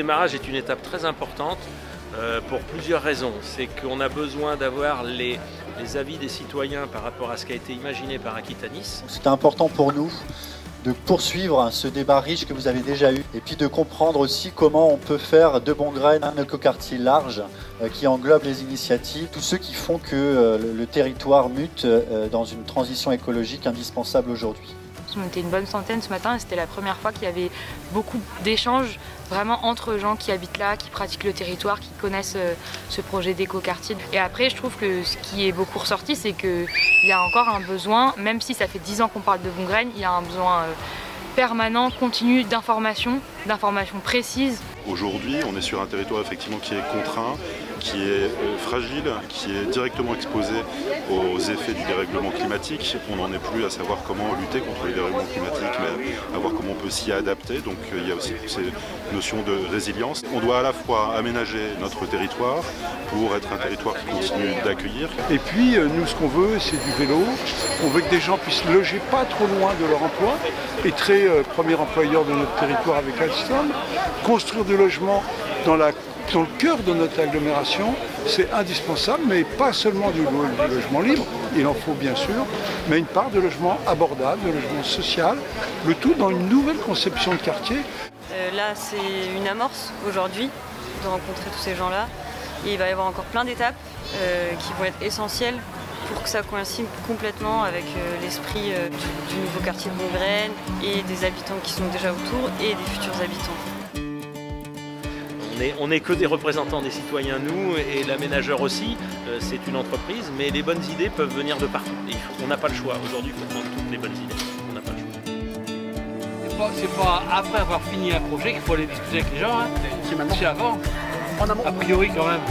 démarrage est une étape très importante pour plusieurs raisons. C'est qu'on a besoin d'avoir les avis des citoyens par rapport à ce qui a été imaginé par Aquitanis. C'était important pour nous de poursuivre ce débat riche que vous avez déjà eu et puis de comprendre aussi comment on peut faire de Bongraine un écoquartier large qui englobe les initiatives, tous ceux qui font que le territoire mute dans une transition écologique indispensable aujourd'hui. On était une bonne centaine ce matin et c'était la première fois qu'il y avait beaucoup d'échanges vraiment entre gens qui habitent là, qui pratiquent le territoire, qui connaissent ce projet d'écoquartier. Et après, je trouve que ce qui est beaucoup ressorti, c'est qu'il y a encore un besoin, même si ça fait 10 ans qu'on parle de Bongraine, il y a un besoin permanent, continu d'informations précises. Aujourd'hui, on est sur un territoire effectivement qui est contraint, qui est fragile, qui est directement exposé aux effets du dérèglement climatique. On n'en est plus à savoir comment lutter contre le dérèglement climatique, mais à voir comment on peut s'y adapter. Donc il y a aussi ces notions de résilience. On doit à la fois aménager notre territoire pour être un territoire qui continue d'accueillir. Et puis nous, ce qu'on veut, c'est du vélo. On veut que des gens puissent loger pas trop loin de leur emploi. Et très premier employeur de notre territoire avec Alstom, construire du logement dans le cœur de notre agglomération, c'est indispensable, mais pas seulement du logement libre, il en faut bien sûr, mais une part de logement abordable, de logement social, le tout dans une nouvelle conception de quartier. Là, c'est une amorce aujourd'hui de rencontrer tous ces gens-là. Et il va y avoir encore plein d'étapes qui vont être essentielles pour que ça coïncide complètement avec l'esprit du nouveau quartier de Bongraine et des habitants qui sont déjà autour et des futurs habitants. On n'est que des représentants des citoyens, nous, et l'aménageur aussi. C'est une entreprise, mais les bonnes idées peuvent venir de partout. Et on n'a pas le choix. Aujourd'hui, il faut prendre toutes les bonnes idées. On n'a pas le choix. C'est pas après avoir fini un projet qu'il faut aller discuter avec les gens. Hein. C'est avant. A priori, quand même.